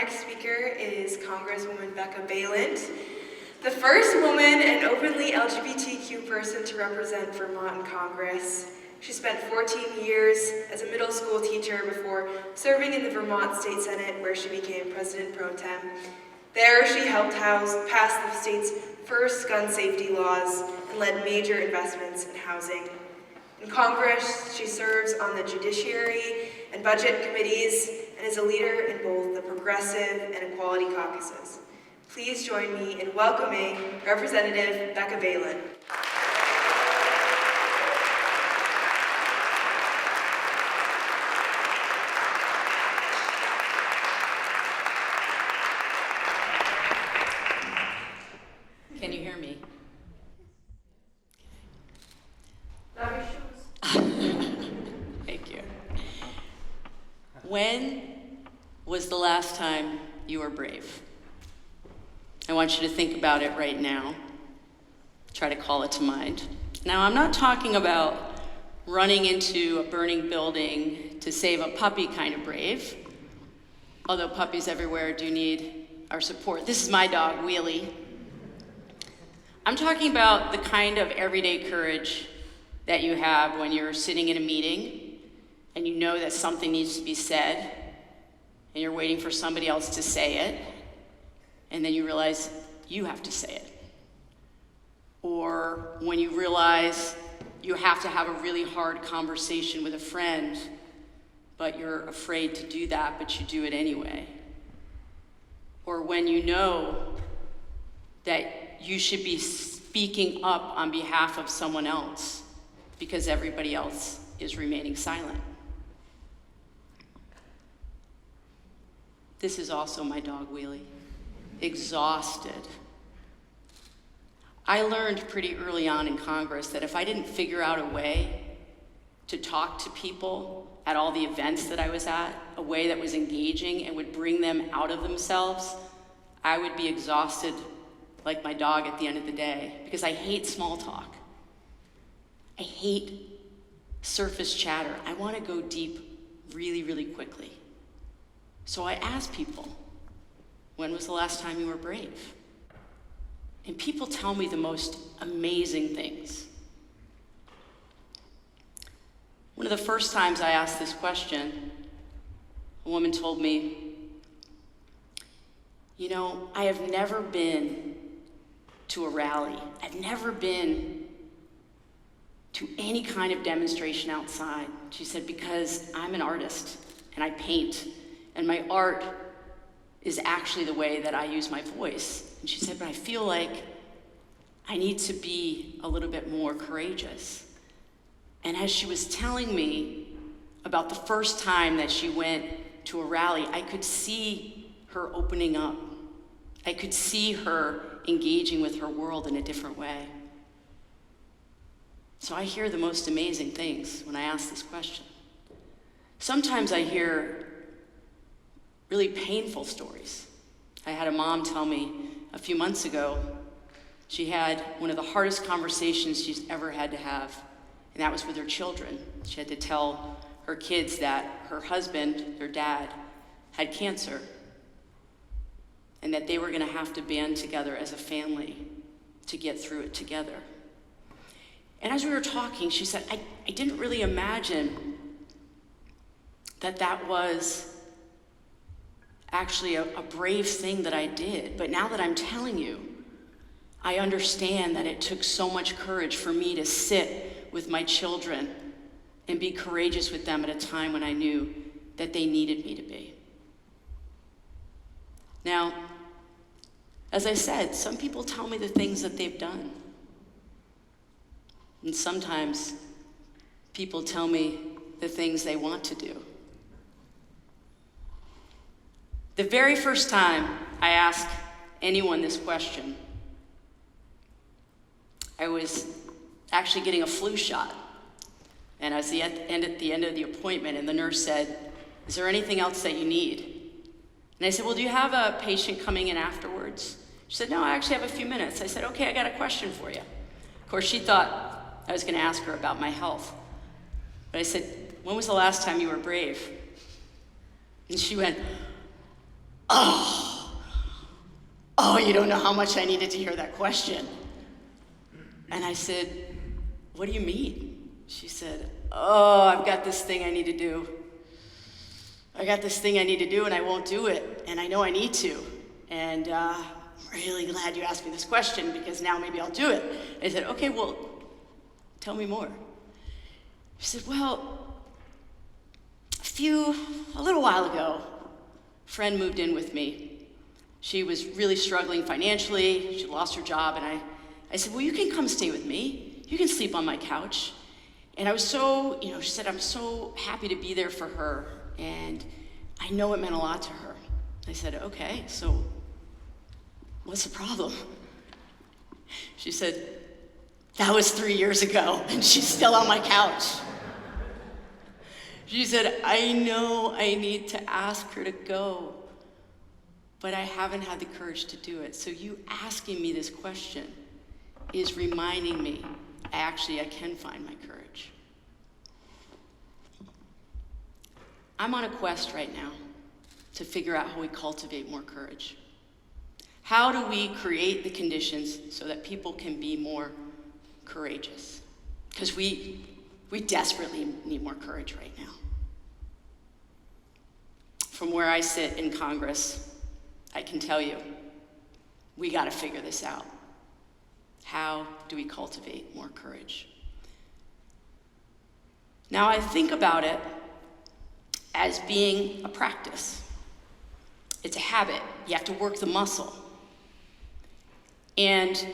next speaker is Congresswoman Becca Balint, the first woman and openly LGBTQ person to represent Vermont in Congress. She spent 14 years as a middle school teacher before serving in the Vermont State Senate, where she became President Pro Tem. There, she helped pass the state's first gun safety laws and led major investments in housing. In Congress, she serves on the Judiciary and Budget Committees and is a leader in both the Progressive and Equality Caucuses. Please join me in welcoming Representative Becca Balint. Can you hear me? Thank you. When was the last time you were brave? I want you to think about it right now. Try to call it to mind. Now, I'm not talking about running into a burning building to save a puppy kind of brave, although puppies everywhere do need our support. This is my dog, Wheelie. I'm talking about the kind of everyday courage that you have when you're sitting in a meeting and you know that something needs to be said and you're waiting for somebody else to say it, and then you realize you have to say it. Or when you realize you have to have a really hard conversation with a friend, but you're afraid to do that, but you do it anyway. Or when you know that you should be speaking up on behalf of someone else because everybody else is remaining silent. This is also my dog, Wheelie. Exhausted. I learned pretty early on in Congress that if I didn't figure out a way to talk to people at all the events that I was at, a way that was engaging and would bring them out of themselves, I would be exhausted like my dog at the end of the day, because I hate small talk. I hate surface chatter. I want to go deep really, really quickly. So I ask people, when was the last time you were brave? And people tell me the most amazing things. One of the first times I asked this question, a woman told me, you know, I have never been to a rally. I've never been to any kind of demonstration outside. She said, because I'm an artist and I paint, and my art is actually the way that I use my voice. And she said, but I feel like I need to be a little bit more courageous. And as she was telling me about the first time that she went to a rally, I could see her opening up. I could see her engaging with her world in a different way. So I hear the most amazing things when I ask this question. Sometimes I hear really painful stories. I had a mom tell me a few months ago she had one of the hardest conversations she's ever had to have, and that was with her children. She had to tell her kids that her husband, their dad, had cancer, and that they were going to have to band together as a family to get through it together. And as we were talking, she said, I didn't really imagine that that was actually a brave thing that I did. But now that I'm telling you, I understand that it took so much courage for me to sit with my children and be courageous with them at a time when I knew that they needed me to be. Now, as I said, some people tell me the things that they've done. And sometimes people tell me the things they want to do. The very first time I asked anyone this question, I was actually getting a flu shot. And I was at the end of the appointment, and the nurse said, is there anything else that you need? And I said, well, do you have a patient coming in afterwards? She said, no, I actually have a few minutes. I said, okay, I got a question for you. Of course, she thought I was going to ask her about my health. But I said, when was the last time you were brave? And she went, oh, you don't know how much I needed to hear that question. And I said, what do you mean? She said, oh, I've got this thing I need to do. I got this thing I need to do and I won't do it. And I know I need to. And I'm really glad you asked me this question because now maybe I'll do it. I said, okay, well, tell me more. She said, well, a little while ago, a friend moved in with me. She was really struggling financially. She lost her job. And I said, well, you can come stay with me. You can sleep on my couch. And I was so, she said, I'm so happy to be there for her. And I know it meant a lot to her. I said, okay, so what's the problem? She said, that was 3 years ago, and she's still on my couch. She said, I know I need to ask her to go, but I haven't had the courage to do it. So you asking me this question is reminding me, I can find my courage. I'm on a quest right now to figure out how we cultivate more courage. How do we create the conditions so that people can be more courageous? Because we desperately need more courage right now. From where I sit in Congress, I can tell you, we got to figure this out. How do we cultivate more courage? Now, I think about it as being a practice. It's a habit. You have to work the muscle. And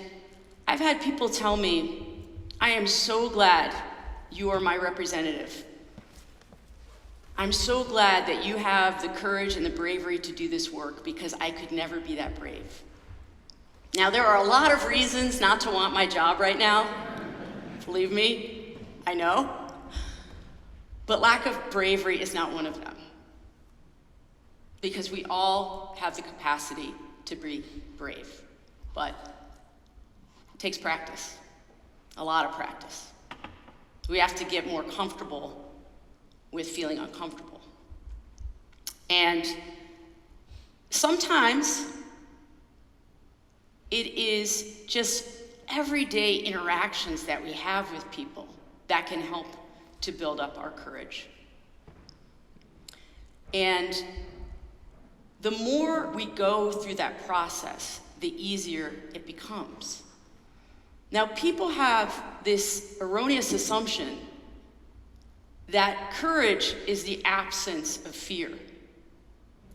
I've had people tell me, I am so glad you are my representative. I'm so glad that you have the courage and the bravery to do this work because I could never be that brave. Now, there are a lot of reasons not to want my job right now. Believe me, I know. But lack of bravery is not one of them. Because we all have the capacity to be brave. But it takes practice, a lot of practice. We have to get more comfortable with feeling uncomfortable. And sometimes it is just everyday interactions that we have with people that can help to build up our courage. And the more we go through that process, the easier it becomes. Now, people have this erroneous assumption that courage is the absence of fear.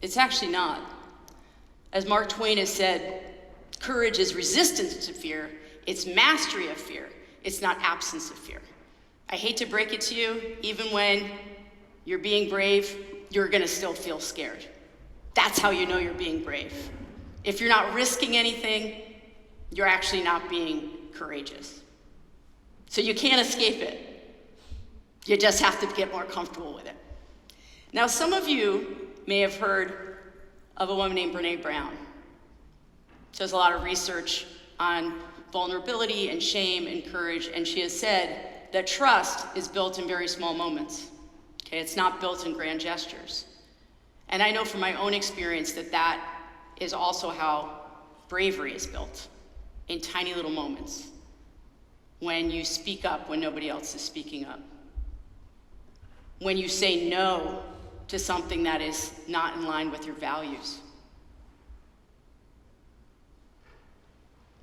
It's actually not. As Mark Twain has said, courage is resistance to fear, it's mastery of fear, it's not absence of fear. I hate to break it to you, even when you're being brave, you're gonna still feel scared. That's how you know you're being brave. If you're not risking anything, you're actually not being courageous. So you can't escape it. You just have to get more comfortable with it. Now, some of you may have heard of a woman named Brené Brown. She does a lot of research on vulnerability and shame and courage, and she has said that trust is built in very small moments. Okay, it's not built in grand gestures. And I know from my own experience that that is also how bravery is built, in tiny little moments, when you speak up when nobody else is speaking up. When you say no to something that is not in line with your values.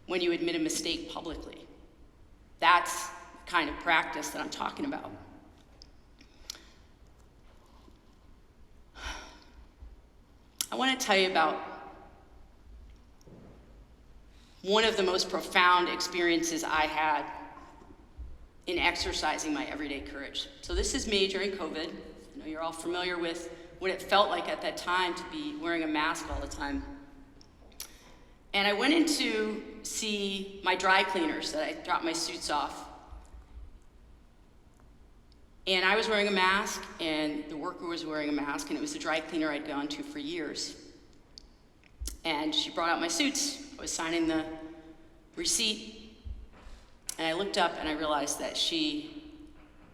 When you admit a mistake publicly. That's the kind of practice that I'm talking about. I want to tell you about one of the most profound experiences I had in exercising my everyday courage. So this is me during COVID. I know you're all familiar with what it felt like at that time to be wearing a mask all the time. And I went in to see my dry cleaners that I dropped my suits off. And I was wearing a mask, and the worker was wearing a mask, and it was the dry cleaner I'd gone to for years. And she brought out my suits. I was signing the receipt, and I looked up and I realized that she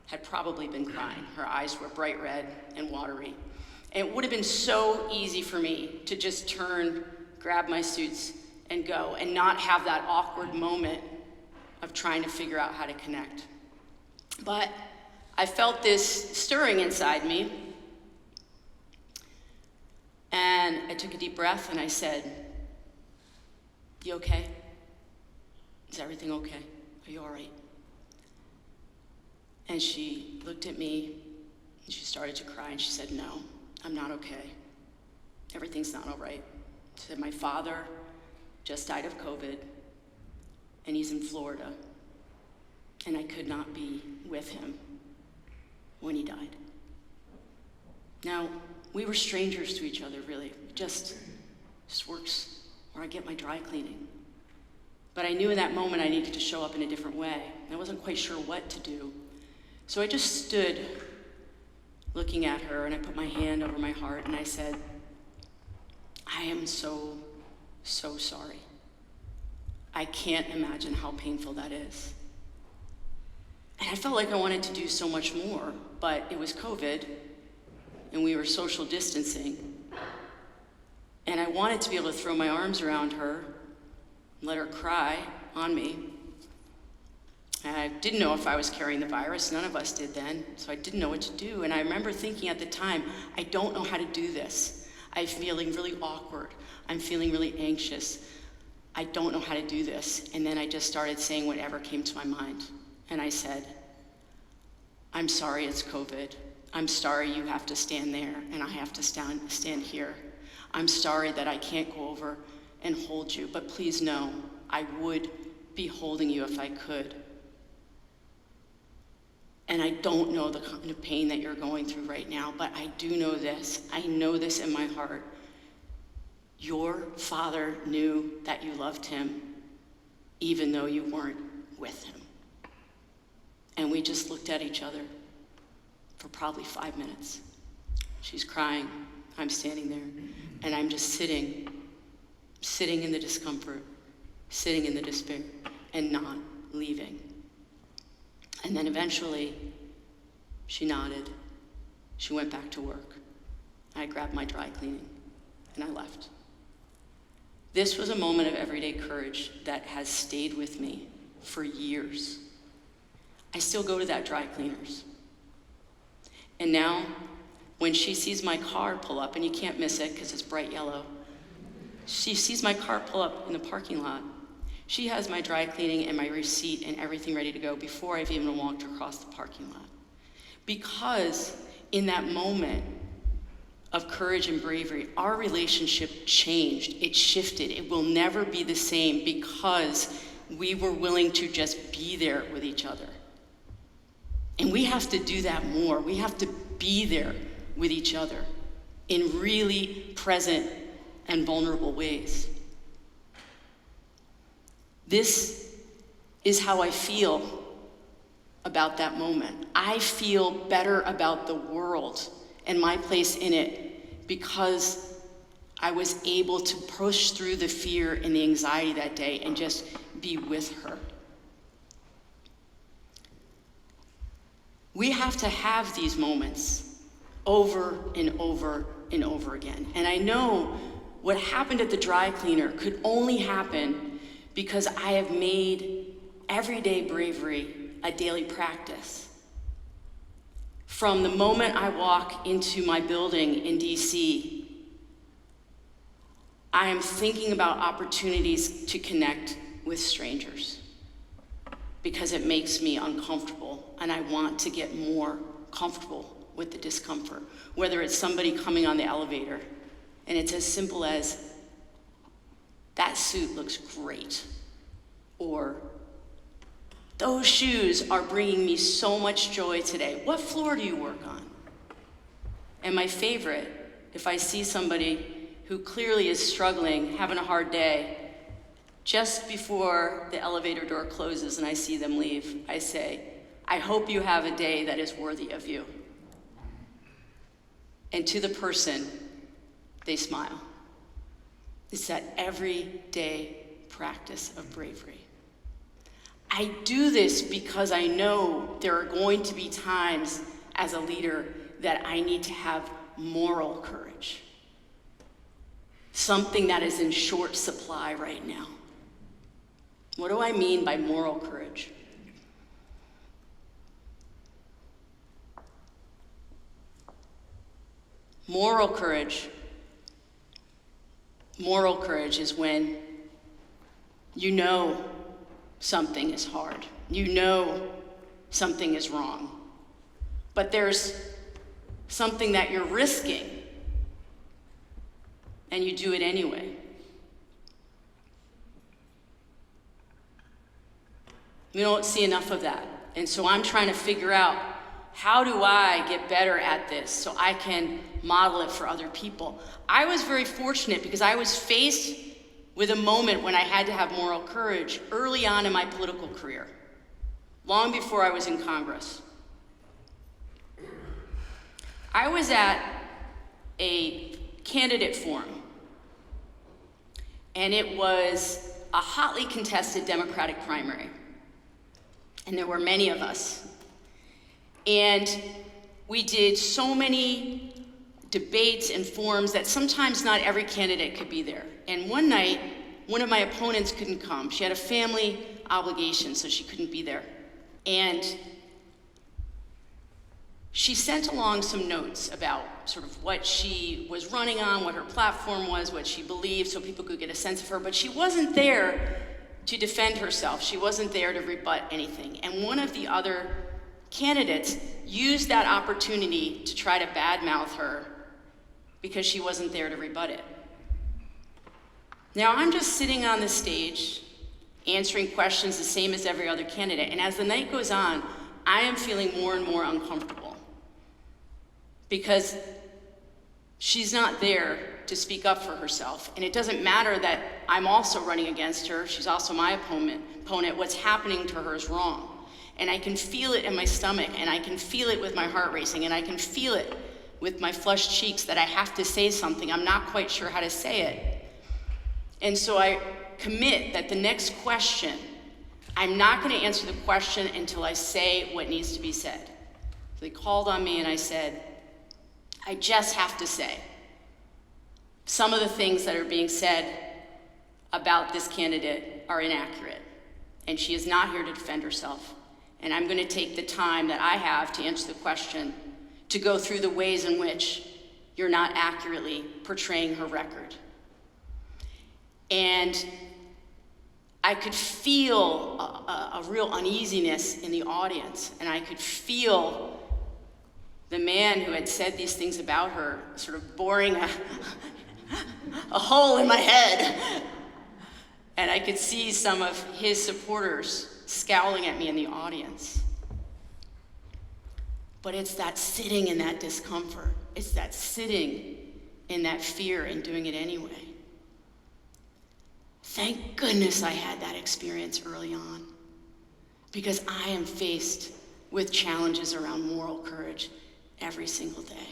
had probably been crying. Her eyes were bright red and watery. And it would have been so easy for me to just turn, grab my suits, and go, and not have that awkward moment of trying to figure out how to connect. But I felt this stirring inside me, and I took a deep breath and I said, "You okay? Is everything okay? Are you all right?" And she looked at me and she started to cry and she said, "No, I'm not okay. Everything's not all right." She said, "My father just died of COVID and he's in Florida and I could not be with him when he died." Now, we were strangers to each other, really. It just works where I get my dry cleaning. But I knew in that moment I needed to show up in a different way. I wasn't quite sure what to do. So I just stood looking at her and I put my hand over my heart and I said, "I am so, so sorry. I can't imagine how painful that is." And I felt like I wanted to do so much more, but it was COVID and we were social distancing. And I wanted to be able to throw my arms around her and let her cry on me. And I didn't know if I was carrying the virus. None of us did then, so I didn't know what to do. And I remember thinking at the time, I don't know how to do this. I'm feeling really awkward. I'm feeling really anxious. I don't know how to do this. And then I just started saying whatever came to my mind. And I said, "I'm sorry it's COVID. I'm sorry you have to stand there and I have to stand here. I'm sorry that I can't go over and hold you, but please know I would be holding you if I could. And I don't know the kind of pain that you're going through right now, but I do know this. I know this in my heart. Your father knew that you loved him, even though you weren't with him." And we just looked at each other for probably 5 minutes. She's crying, I'm standing there, and I'm just sitting in the discomfort, sitting in the despair, and not leaving. And then eventually, she nodded. She went back to work. I grabbed my dry cleaning, and I left. This was a moment of everyday courage that has stayed with me for years. I still go to that dry cleaner's. And now, when she sees my car pull up, and you can't miss it because it's bright yellow, she sees my car pull up in the parking lot. She has my dry cleaning and my receipt and everything ready to go before I've even walked across the parking lot. Because in that moment of courage and bravery, our relationship changed. It shifted. It will never be the same because we were willing to just be there with each other. And we have to do that more. We have to be there with each other in really present and vulnerable ways. This is how I feel about that moment. I feel better about the world and my place in it because I was able to push through the fear and the anxiety that day and just be with her. We have to have these moments over and over and over again. And I know what happened at the dry cleaner could only happen because I have made everyday bravery a daily practice. From the moment I walk into my building in DC, I am thinking about opportunities to connect with strangers because it makes me uncomfortable and I want to get more comfortable with the discomfort. Whether it's somebody coming on the elevator and it's as simple as, "That suit looks great," or "Those shoes are bringing me so much joy today. What floor do you work on?" And my favorite, if I see somebody who clearly is struggling, having a hard day, just before the elevator door closes and I see them leave, I say, "I hope you have a day that is worthy of you." And to the person, they smile. It's that everyday practice of bravery. I do this because I know there are going to be times as a leader that I need to have moral courage, something that is in short supply right now. What do I mean by moral courage? Moral courage is when you know something is hard, you know something is wrong, but there's something that you're risking, and you do it anyway. We don't see enough of that, and so I'm trying to figure out, how do I get better at this so I can model it for other people? I was very fortunate because I was faced with a moment when I had to have moral courage early on in my political career, long before I was in Congress. I was at a candidate forum, and it was a hotly contested Democratic primary, and there were many of us. And we did so many debates and forums that sometimes not every candidate could be there. And one night, one of my opponents couldn't come. She had a family obligation, so she couldn't be there. And she sent along some notes about sort of what she was running on, what her platform was, what she believed, so people could get a sense of her. But she wasn't there to defend herself. She wasn't there to rebut anything. And one of the other candidates used that opportunity to try to badmouth her because she wasn't there to rebut it. Now, I'm just sitting on the stage answering questions the same as every other candidate, and as the night goes on, I am feeling more and more uncomfortable because she's not there to speak up for herself, and it doesn't matter that I'm also running against her, she's also my opponent. What's happening to her is wrong. And I can feel it in my stomach, and I can feel it with my heart racing, and I can feel it with my flushed cheeks that I have to say something. I'm not quite sure how to say it. And so I commit that the next question, I'm not going to answer the question until I say what needs to be said. So they called on me, and I said, I just have to say, some of the things that are being said about this candidate are inaccurate, and she is not here to defend herself. And I'm going to take the time that I have to answer the question to go through the ways in which you're not accurately portraying her record. And I could feel a real uneasiness in the audience, and I could feel the man who had said these things about her sort of boring a hole in my head. And I could see some of his supporters scowling at me in the audience. But it's that sitting in that discomfort. It's that sitting in that fear and doing it anyway. Thank goodness I had that experience early on, because I am faced with challenges around moral courage every single day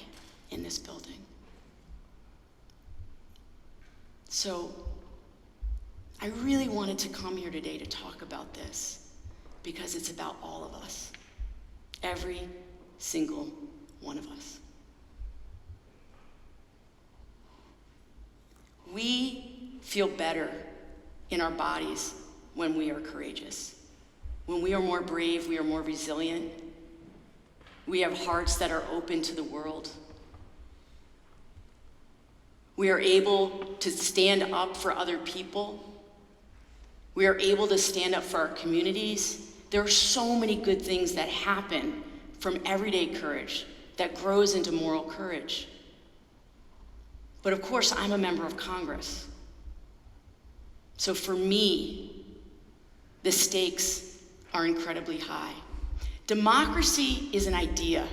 in this building. So I really wanted to come here today to talk about this because it's about all of us, every single one of us. We feel better in our bodies when we are courageous. When we are more brave, we are more resilient. We have hearts that are open to the world. We are able to stand up for other people. We are able to stand up for our communities. There are so many good things that happen from everyday courage that grows into moral courage. But of course, I'm a member of Congress. So for me, the stakes are incredibly high. Democracy is an idea.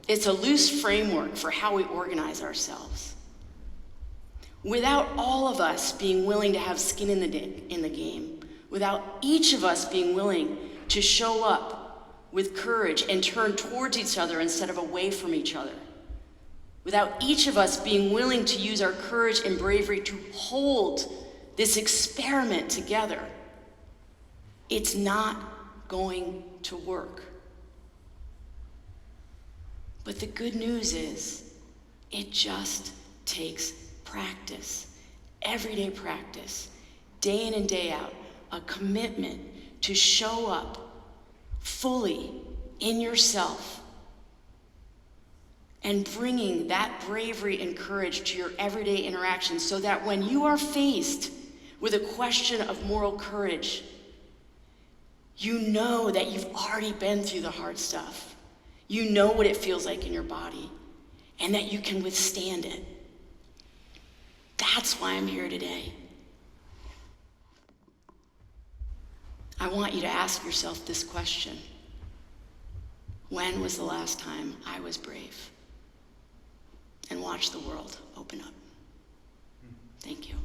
It's a loose framework for how we organize ourselves. Without all of us being willing to have skin in the game, without each of us being willing to show up with courage and turn towards each other instead of away from each other, without each of us being willing to use our courage and bravery to hold this experiment together, it's not going to work. But the good news is, it just takes practice, everyday practice, day in and day out, a commitment to show up fully in yourself and bringing that bravery and courage to your everyday interactions so that when you are faced with a question of moral courage, you know that you've already been through the hard stuff. You know what it feels like in your body and that you can withstand it. That's why I'm here today. I want you to ask yourself this question. When was the last time I was brave? And watch the world open up. Thank you.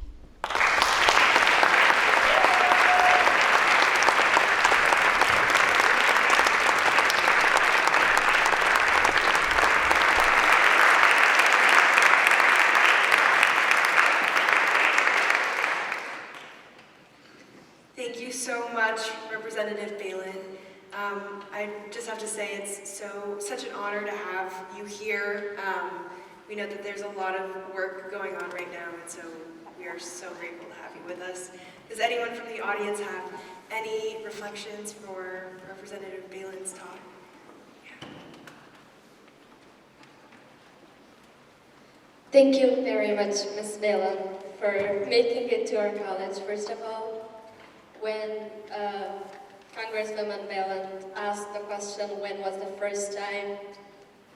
Thank you so much, Representative Balint. I just have to say it's such an honor to have you here. We know that there's a lot of work going on right now, and so we are so grateful to have you with us. Does anyone from the audience have any reflections for Representative Balint's talk? Yeah. Thank you very much, Ms. Balint, for making it to our college. First of all, when Congresswoman Balint asked the question, when was the first time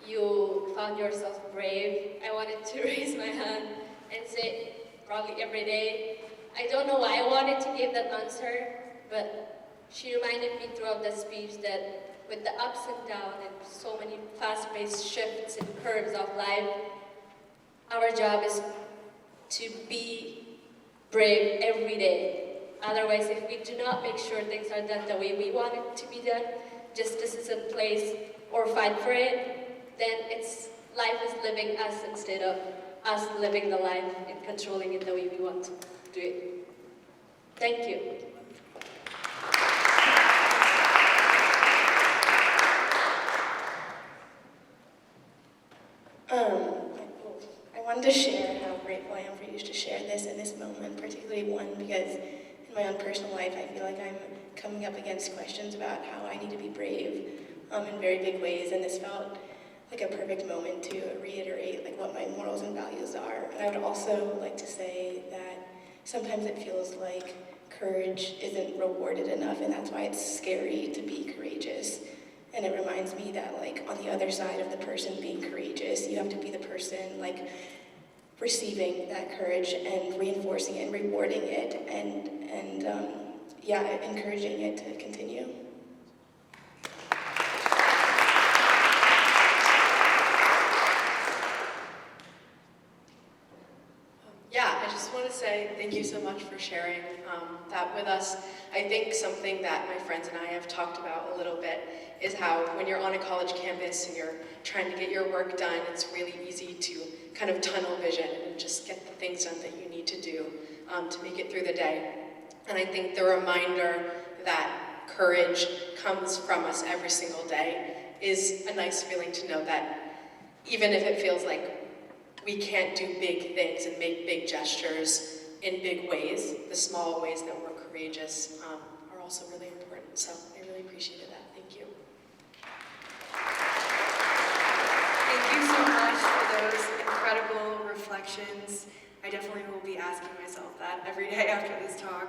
you found yourself brave, I wanted to raise my hand and say, probably every day. I don't know why I wanted to give that answer, but she reminded me throughout the speech that with the ups and downs and so many fast-paced shifts and curves of life, our job is to be brave every day. Otherwise, if we do not make sure things are done the way we want it to be done, justice is in place, or fight for it, then life is living us instead of us living the life and controlling it the way we want to do it. Thank you. I wanted to share how grateful I am for you to share this in this moment, particularly one because in my own personal life I feel like I'm coming up against questions about how I need to be brave in very big ways, and this felt like a perfect moment to reiterate what my morals and values are. And I would also like to say that sometimes it feels like courage isn't rewarded enough, and that's why it's scary to be courageous. And it reminds me that on the other side of the person being courageous, you have to be the person receiving that courage and reinforcing it and rewarding it and encouraging it to continue. I just want to say thank you so much for sharing that with us. I think something that my friends and I have talked about a little bit is how when you're on a college campus and you're trying to get your work done, it's really easy to kind of tunnel vision and just get the things done that you need to do to make it through the day. And I think the reminder that courage comes from us every single day is a nice feeling to know that even if it feels like we can't do big things and make big gestures in big ways, the small ways that we're courageous are also really important. So I really appreciated that. Thank you. Thank you so much for those incredible reflections. I definitely will be asking myself that every day after this talk.